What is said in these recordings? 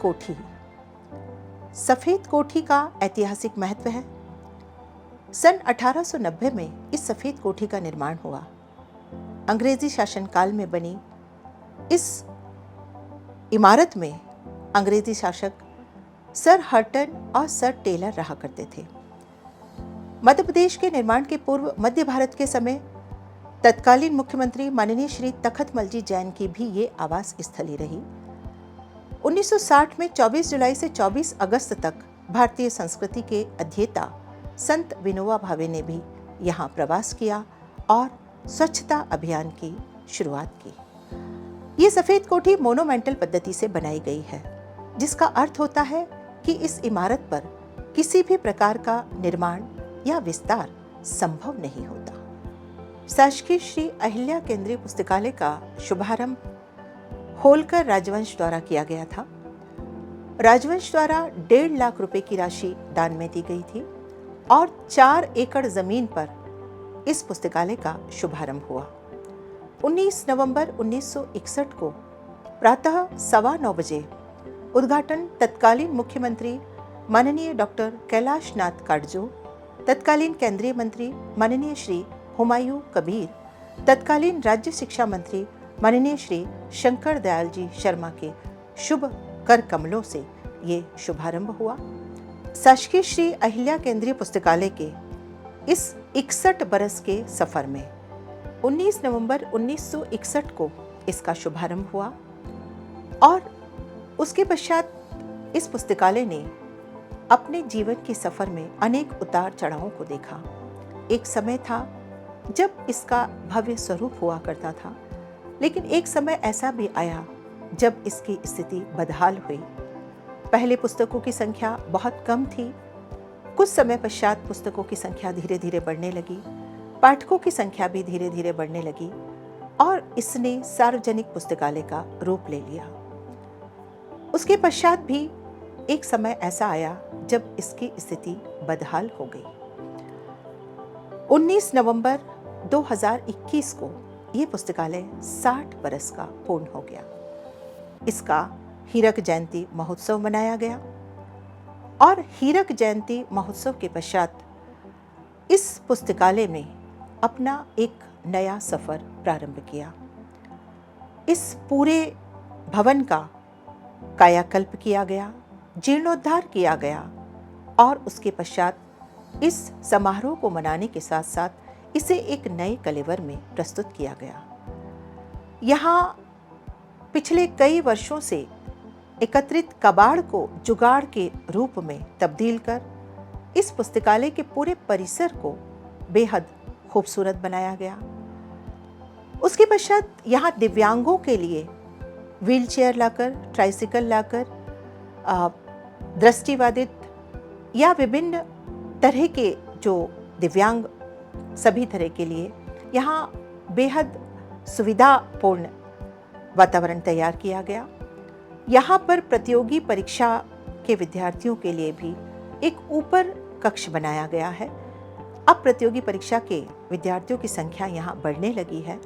कोठी। सफेद कोठी का ऐतिहासिक महत्व है। सन 1890 में इस सफेद कोठी का निर्माण हुआ। अंग्रेजी शासनकाल में बनी इस इमारत में अंग्रेजी शासक सर हर्टन और सर टेलर रहा करते थे। मध्य प्रदेश के निर्माण के पूर्व मध्य भारत के समय तत्कालीन मुख्यमंत्री माननीय श्री तखतमल जी जैन की भी ये आवास स्थली रही। 1960 में 24 जुलाई से 24 अगस्त तक भारतीय संस्कृति के अध्येता संत विनोबा भावे ने भी यहाँ प्रवास किया और स्वच्छता अभियान की शुरुआत की। ये सफेद कोठी मोनोमेंटल पद्धति से बनाई गई है, जिसका अर्थ होता है कि इस इमारत पर किसी भी प्रकार का निर्माण या विस्तार संभव नहीं होता। शासकीय श्री अहिल्या केंद्रीय पुस्तकालय का शुभारंभ होलकर राजवंश द्वारा किया गया था। राजवंश द्वारा 1.5 लाख रुपए की राशि दान में दी गई थी और 4 एकड़ जमीन पर इस पुस्तकालय का शुभारंभ हुआ। 19 नवंबर 1961 को प्रातः 9:15 बजे उद्घाटन तत्कालीन मुख्यमंत्री माननीय डॉक्टर कैलाश नाथ काटजू, तत्कालीन केंद्रीय मंत्री माननीय श्री हुमायूं कबीर, तत्कालीन राज्य शिक्षा मंत्री माननीय श्री शंकर दयाल जी शर्मा के शुभ कर कमलों से ये शुभारंभ हुआ। शासकीय श्री अहिल्या केंद्रीय पुस्तकालय के इस 61 बरस के सफर में 19 नवंबर 1961 को इसका शुभारंभ हुआ और उसके पश्चात इस पुस्तकालय ने अपने जीवन के सफर में अनेक उतार चढ़ावों को देखा। एक समय था जब इसका भव्य स्वरूप हुआ करता था, लेकिन एक समय ऐसा भी आया जब इसकी स्थिति बदहाल हुई। पहले पुस्तकों की संख्या बहुत कम थी। कुछ समय पश्चात पुस्तकों की संख्या धीरे धीरे बढ़ने लगी, पाठकों की संख्या भी धीरे धीरे बढ़ने लगी और इसने सार्वजनिक पुस्तकालय का रूप ले लिया। उसके पश्चात भी एक समय ऐसा आया जब इसकी स्थिति बदहाल हो गई। 19 नवंबर 2021 को ये पुस्तकालय 60 बरस का पूर्ण हो गया। इसका हीरक जयंती महोत्सव मनाया गया और हीरक जयंती महोत्सव के पश्चात इस पुस्तकालय में अपना एक नया सफर प्रारंभ किया। इस पूरे भवन का कायाकल्प किया गया, जीर्णोद्धार किया गया और उसके पश्चात इस समारोह को मनाने के साथ साथ इसे एक नए कलेवर में प्रस्तुत किया गया। यहाँ पिछले कई वर्षों से एकत्रित कबाड़ को जुगाड़ के रूप में तब्दील कर इस पुस्तकालय के पूरे परिसर को बेहद खूबसूरत बनाया गया। उसके पश्चात यहाँ दिव्यांगों के लिए व्हीलचेयर लाकर, ट्राइसिकल लाकर, दृष्टिबाधित या विभिन्न तरह के जो दिव्यांग सभी तरह के लिए यहाँ बेहद सुविधापूर्ण वातावरण तैयार किया गया। यहाँ पर प्रतियोगी परीक्षा के विद्यार्थियों के लिए भी एक ऊपर कक्ष बनाया गया है। अब प्रतियोगी परीक्षा के विद्यार्थियों की संख्या यहाँ बढ़ने लगी है।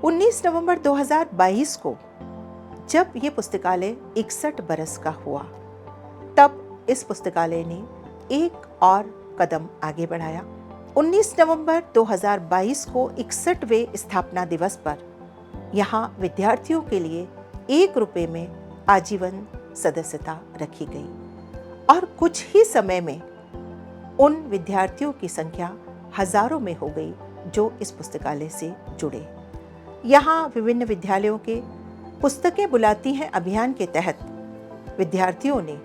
19 नवंबर 2022 को जब ये पुस्तकालय 61 बरस का हुआ, तब इस पुस्तकालय ने एक और कदम आगे बढ़ाया। 19 नवंबर 2022 को 61वें स्थापना दिवस पर यहाँ विद्यार्थियों के लिए 1 रुपये में आजीवन सदस्यता रखी गई और कुछ ही समय में उन विद्यार्थियों की संख्या हजारों में हो गई जो इस पुस्तकालय से जुड़े। यहाँ विभिन्न विद्यालयों के पुस्तकें बुलाती हैं अभियान के तहत विद्यार्थियों ने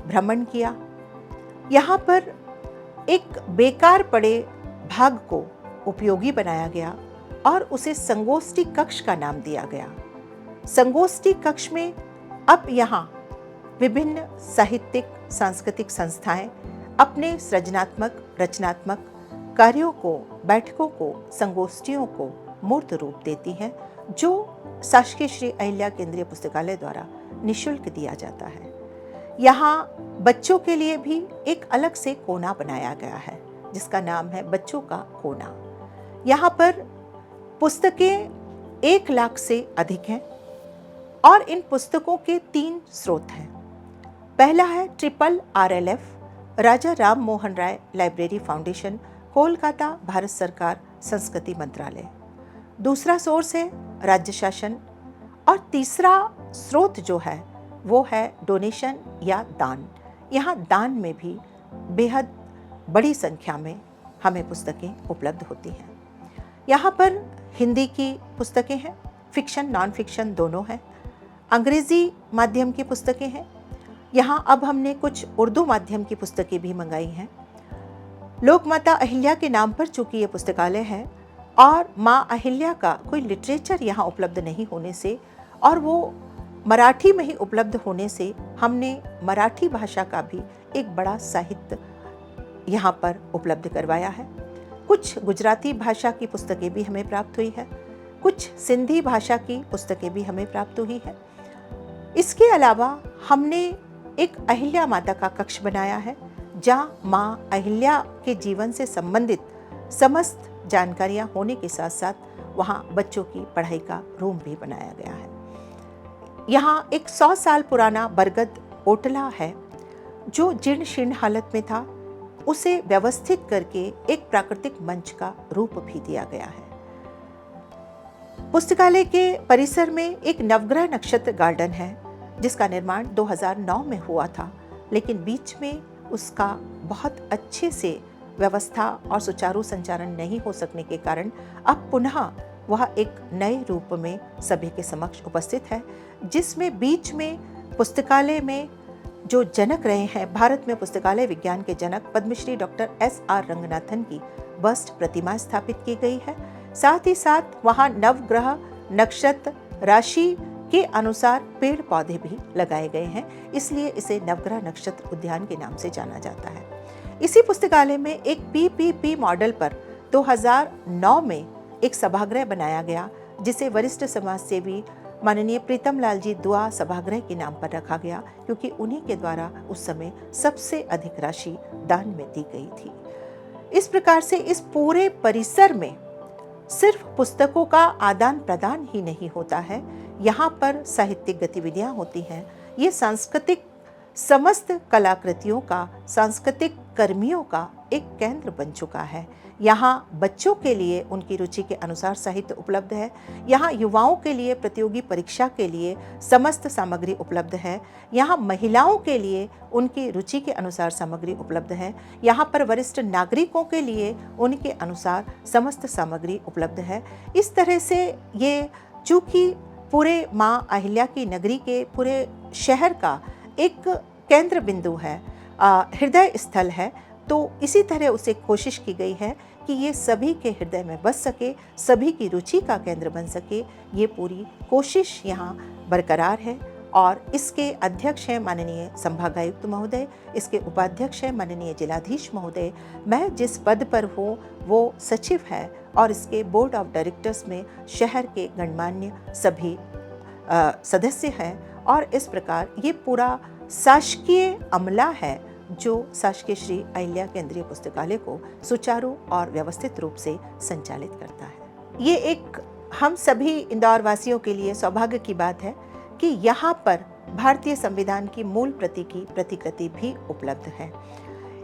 भ्रमण किया। यहाँ पर एक बेकार पड़े भाग को उपयोगी बनाया गया और उसे संगोष्ठी कक्ष का नाम दिया गया। संगोष्ठी कक्ष में अब यहाँ विभिन्न साहित्यिक सांस्कृतिक संस्थाएं अपने सृजनात्मक रचनात्मक कार्यों को, बैठकों को, संगोष्ठियों को मूर्त रूप देती हैं, जो शासकीय श्री अहिल्या केंद्रीय पुस्तकालय द्वारा निःशुल्क दिया जाता है। यहाँ बच्चों के लिए भी एक अलग से कोना बनाया गया है जिसका नाम है बच्चों का कोना। यहाँ पर पुस्तकें 1 लाख से अधिक हैं और इन पुस्तकों के 3 स्रोत हैं। पहला है RRLF राजा राम मोहन राय लाइब्रेरी फाउंडेशन, कोलकाता, भारत सरकार, संस्कृति मंत्रालय। दूसरा सोर्स है राज्य शासन और तीसरा स्रोत जो है वो है डोनेशन या दान। यहाँ दान में भी बेहद बड़ी संख्या में हमें पुस्तकें उपलब्ध होती हैं। यहाँ पर हिंदी की पुस्तकें हैं, फिक्शन नॉन फिक्शन दोनों हैं, अंग्रेज़ी माध्यम की पुस्तकें हैं। यहाँ अब हमने कुछ उर्दू माध्यम की पुस्तकें भी मंगाई हैं। लोकमाता अहिल्या के नाम पर चूँकि ये पुस्तकालय है और माँ अहिल्या का कोई लिटरेचर यहाँ उपलब्ध नहीं होने से और वो मराठी में ही उपलब्ध होने से हमने मराठी भाषा का भी एक बड़ा साहित्य यहाँ पर उपलब्ध करवाया है। कुछ गुजराती भाषा की पुस्तकें भी हमें प्राप्त हुई है, कुछ सिंधी भाषा की पुस्तकें भी हमें प्राप्त हुई है। इसके अलावा हमने एक अहिल्या माता का कक्ष बनाया है जहाँ माँ अहिल्या के जीवन से संबंधित समस्त जानकारियाँ होने के साथ साथ वहाँ बच्चों की पढ़ाई का रूम भी बनाया गया है। यहाँ एक 100 साल पुराना बरगद ओटला है जो जीर्ण शीर्ण हालत में था, उसे व्यवस्थित करके एक प्राकृतिक मंच का रूप भी दिया गया है। पुस्तकालय के परिसर में एक नवग्रह नक्षत्र गार्डन है जिसका निर्माण 2009 में हुआ था, लेकिन बीच में उसका बहुत अच्छे से व्यवस्था और सुचारू संचालन नहीं हो सकने के कारण अब पुनः वह एक नए रूप में सभी के समक्ष उपस्थित है, जिसमें बीच में पुस्तकालय में जो जनक रहे हैं, भारत में पुस्तकालय विज्ञान के जनक पद्मश्री डॉक्टर SR रंगनाथन की बस्ट प्रतिमा स्थापित की गई है। साथ ही साथ वहाँ नवग्रह नक्षत्र राशि के अनुसार पेड़ पौधे भी लगाए गए हैं, इसलिए इसे नवग्रह नक्षत्र उद्यान के नाम से जाना जाता है। इसी पुस्तकालय में एक PPP मॉडल पर 2009 में एक सभागृह बनाया गया जिसे वरिष्ठ समाज सेवी माननीय प्रीतम लाल जी दुआ सभागृह के नाम पर रखा गया, क्योंकि उन्हीं के द्वारा उस समय सबसे अधिक राशि दान में दी गई थी। इस प्रकार से इस पूरे परिसर में सिर्फ पुस्तकों का आदान प्रदान ही नहीं होता है, यहाँ पर साहित्यिक गतिविधियाँ होती हैं। ये सांस्कृतिक समस्त कलाकृतियों का, सांस्कृतिक कर्मियों का एक केंद्र बन चुका है। यहाँ बच्चों के लिए उनकी रुचि के अनुसार साहित्य उपलब्ध है, यहाँ युवाओं के लिए प्रतियोगी परीक्षा के लिए समस्त सामग्री उपलब्ध है, यहाँ महिलाओं के लिए उनकी रुचि के अनुसार सामग्री उपलब्ध है, यहाँ पर वरिष्ठ नागरिकों के लिए उनके अनुसार समस्त सामग्री उपलब्ध है। इस तरह से ये चूँकि पूरे माँ अहिल्या की नगरी के पूरे शहर का एक केंद्र बिंदु है, हृदय स्थल है, तो इसी तरह उसे कोशिश की गई है कि ये सभी के हृदय में बस सके, सभी की रुचि का केंद्र बन सके। ये पूरी कोशिश यहाँ बरकरार है और इसके अध्यक्ष हैं माननीय संभागायुक्त महोदय, इसके उपाध्यक्ष हैं माननीय जिलाधीश महोदय। मैं जिस पद पर हूँ वो सचिव है और इसके बोर्ड ऑफ डायरेक्टर्स में शहर के गणमान्य सभी सदस्य हैं और इस प्रकार ये पूरा शासकीय अमला है जो शासकीय श्री अहिल्या केंद्रीय पुस्तकालय को सुचारू और व्यवस्थित रूप से संचालित करता है। ये एक हम सभी इंदौर वासियों के लिए सौभाग्य की बात है कि यहाँ पर भारतीय संविधान की मूल प्रति की प्रतिकृति भी उपलब्ध है।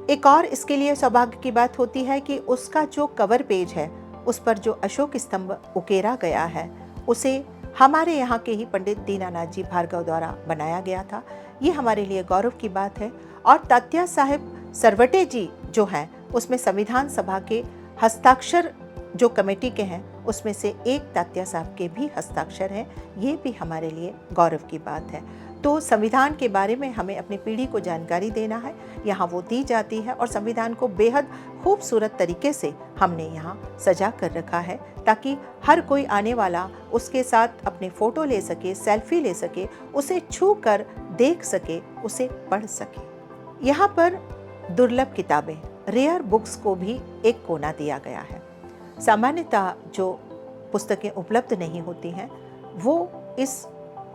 एक और इसके लिए सौभाग्य की बात होती है कि उसका जो कवर पेज है उस पर जो अशोक स्तंभ उकेरा गया है उसे हमारे यहाँ के ही पंडित दीनानाथ जी भार्गव द्वारा बनाया गया था। ये हमारे लिए गौरव की बात है। और तात्या साहेब सरवटे जी जो हैं उसमें संविधान सभा के हस्ताक्षर जो कमेटी के हैं उसमें से एक तात्या साहब के भी हस्ताक्षर हैं। ये भी हमारे लिए गौरव की बात है। तो संविधान के बारे में हमें अपनी पीढ़ी को जानकारी देना है, यहाँ वो दी जाती है और संविधान को बेहद खूबसूरत तरीके से हमने यहाँ सजा कर रखा है ताकि हर कोई आने वाला उसके साथ अपने फ़ोटो ले सके, सेल्फी ले सके, उसे छू कर देख सके, उसे पढ़ सके। यहाँ पर दुर्लभ किताबें, रेयर बुक्स को भी एक कोना दिया गया है। सामान्यतः जो पुस्तकें उपलब्ध नहीं होती हैं वो इस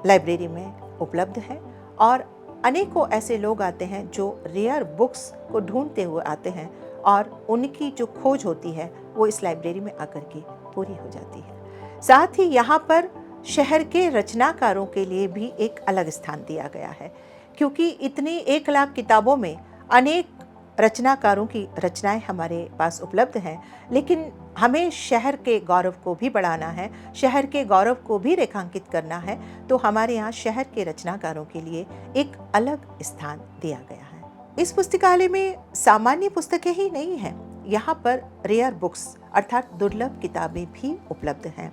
लाइब्रेरी में उपलब्ध है और अनेकों ऐसे लोग आते हैं जो रेयर बुक्स को ढूंढते हुए आते हैं और उनकी जो खोज होती है वो इस लाइब्रेरी में आकर के पूरी हो जाती है। साथ ही यहाँ पर शहर के रचनाकारों के लिए भी एक अलग स्थान दिया गया है, क्योंकि इतनी 1 लाख किताबों में अनेक रचनाकारों की रचनाएं हमारे पास उपलब्ध हैं, लेकिन हमें शहर के गौरव को भी बढ़ाना है, शहर के गौरव को भी रेखांकित करना है, तो हमारे यहाँ शहर के रचनाकारों के लिए एक अलग स्थान दिया गया है। इस पुस्तकालय में सामान्य पुस्तकें ही नहीं हैं, यहाँ पर रेयर बुक्स अर्थात दुर्लभ किताबें भी उपलब्ध हैं।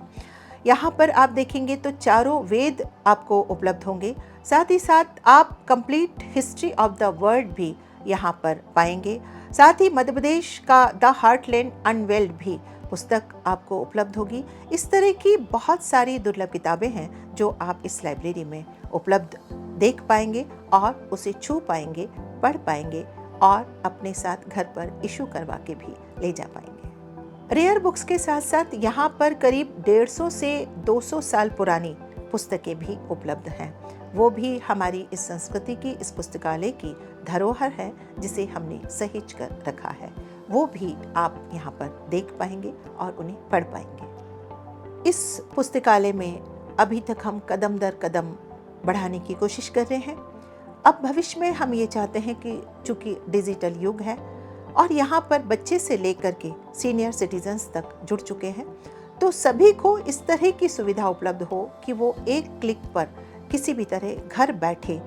यहाँ पर आप देखेंगे तो चारों वेद आपको उपलब्ध होंगे, साथ ही साथ आप complete history of the world भी यहाँ पर पाएंगे। साथ ही मध्य प्रदेश का द हार्टलैंड अनवेल्ड भी पुस्तक आपको उपलब्ध होगी। इस तरह की बहुत सारी दुर्लभ किताबें हैं जो आप इस लाइब्रेरी में उपलब्ध देख पाएंगे और उसे छू पाएंगे, पढ़ पाएंगे और अपने साथ घर पर इशू करवा के भी ले जा पाएंगे। रेयर बुक्स के साथ साथ यहाँ पर करीब 150 से 200 साल पुरानी पुस्तकें भी उपलब्ध हैं। वो भी हमारी इस संस्कृति की, इस पुस्तकालय की धरोहर है जिसे हमने सहेज कर रखा है। वो भी आप यहाँ पर देख पाएंगे और उन्हें पढ़ पाएंगे। इस पुस्तकालय में अभी तक हम कदम दर कदम बढ़ाने की कोशिश कर रहे हैं। अब भविष्य में हम ये चाहते हैं कि चूँकि डिजिटल युग है और यहाँ पर बच्चे से लेकर के सीनियर सिटीजन्स तक जुड़ चुके हैं, तो सभी को इस तरह की सुविधा उपलब्ध हो कि वो एक क्लिक पर किसी भी तरह घर बैठे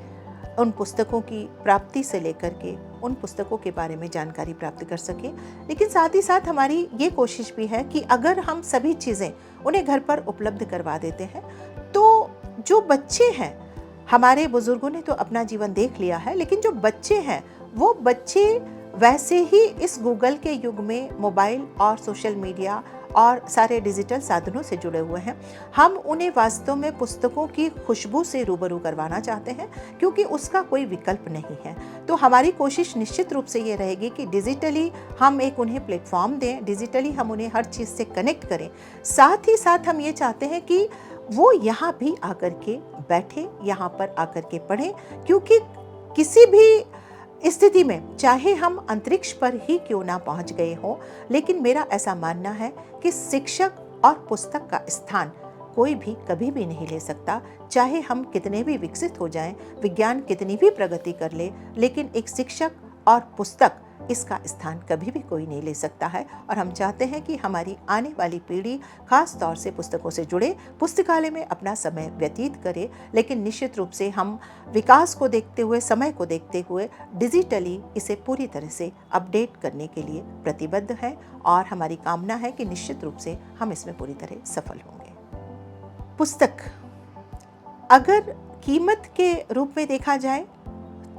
उन पुस्तकों की प्राप्ति से लेकर के उन पुस्तकों के बारे में जानकारी प्राप्त कर सकें। लेकिन साथ ही साथ हमारी ये कोशिश भी है कि अगर हम सभी चीज़ें उन्हें घर पर उपलब्ध करवा देते हैं, तो जो बच्चे हैं, हमारे बुजुर्गों ने तो अपना जीवन देख लिया है, लेकिन जो बच्चे हैं वो बच्चे वैसे ही इस गूगल के युग में मोबाइल और सोशल मीडिया और सारे डिजिटल साधनों से जुड़े हुए हैं। हम उन्हें वास्तव में पुस्तकों की खुशबू से रूबरू करवाना चाहते हैं, क्योंकि उसका कोई विकल्प नहीं है। तो हमारी कोशिश निश्चित रूप से ये रहेगी कि डिजिटली हम एक उन्हें प्लेटफॉर्म दें, डिजिटली हम उन्हें हर चीज़ से कनेक्ट करें। साथ ही साथ हम ये चाहते हैं कि वो यहाँ भी आकर के बैठे, यहाँ पर आकर के पढ़ें, क्योंकि किसी भी स्थिति में चाहे हम अंतरिक्ष पर ही क्यों ना पहुंच गए हों, लेकिन मेरा ऐसा मानना है कि शिक्षक और पुस्तक का स्थान कोई भी कभी भी नहीं ले सकता। चाहे हम कितने भी विकसित हो जाएं, विज्ञान कितनी भी प्रगति कर ले, लेकिन एक शिक्षक और पुस्तक, इसका स्थान कभी भी कोई नहीं ले सकता है। और हम चाहते हैं कि हमारी आने वाली पीढ़ी खास तौर से पुस्तकों से जुड़े, पुस्तकालय में अपना समय व्यतीत करे, लेकिन निश्चित रूप से हम विकास को देखते हुए, समय को देखते हुए डिजिटली इसे पूरी तरह से अपडेट करने के लिए प्रतिबद्ध हैं और हमारी कामना है कि निश्चित रूप से हम इसमें पूरी तरह सफल होंगे। पुस्तक अगर कीमत के रूप में देखा जाए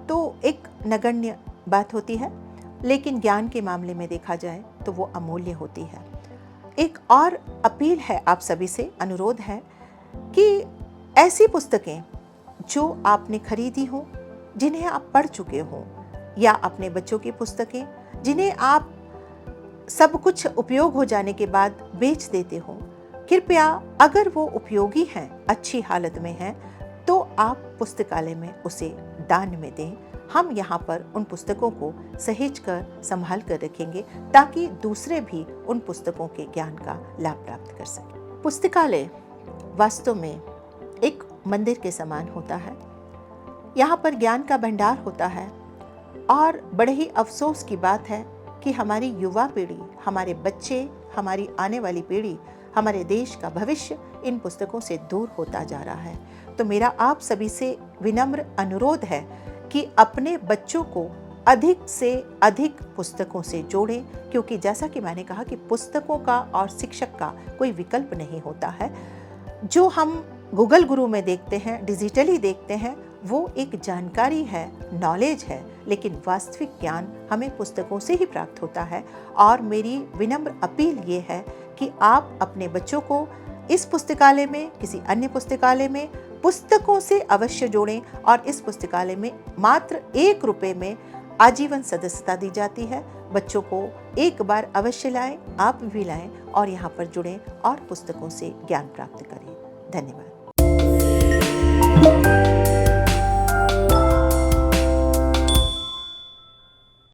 तो एक नगण्य बात होती है, लेकिन ज्ञान के मामले में देखा जाए तो वो अमूल्य होती है। एक और अपील है आप सभी से, अनुरोध है कि ऐसी पुस्तकें जो आपने खरीदी हो, जिन्हें आप पढ़ चुके हो, या अपने बच्चों की पुस्तकें जिन्हें आप सब कुछ उपयोग हो जाने के बाद बेच देते हो, कृपया अगर वो उपयोगी हैं, अच्छी हालत में हैं, तो आप पुस्तकालय में उसे दान में दें। हम यहाँ पर उन पुस्तकों को सहेज कर संभाल कर रखेंगे ताकि दूसरे भी उन पुस्तकों के ज्ञान का लाभ प्राप्त कर सकें। पुस्तकालय वास्तव में एक मंदिर के समान होता है। यहाँ पर ज्ञान का भंडार होता है और बड़े ही अफसोस की बात है कि हमारी युवा पीढ़ी, हमारे बच्चे, हमारी आने वाली पीढ़ी, हमारे देश का भविष्य इन पुस्तकों से दूर होता जा रहा है। तो मेरा आप सभी से विनम्र अनुरोध है कि अपने बच्चों को अधिक से अधिक पुस्तकों से जोड़ें, क्योंकि जैसा कि मैंने कहा कि पुस्तकों का और शिक्षक का कोई विकल्प नहीं होता है। जो हम गूगल गुरु में देखते हैं, डिजिटली देखते हैं, वो एक जानकारी है, नॉलेज है, लेकिन वास्तविक ज्ञान हमें पुस्तकों से ही प्राप्त होता है। और मेरी विनम्र अपील ये है कि आप अपने बच्चों को इस पुस्तकालय में, किसी अन्य पुस्तकालय में पुस्तकों से अवश्य जोड़ें। और इस पुस्तकालय में मात्र 1 रुपये में आजीवन सदस्यता दी जाती है। बच्चों को एक बार अवश्य लाएं, आप भी लाएं और यहाँ पर जुड़ें और पुस्तकों से ज्ञान प्राप्त करें। धन्यवाद।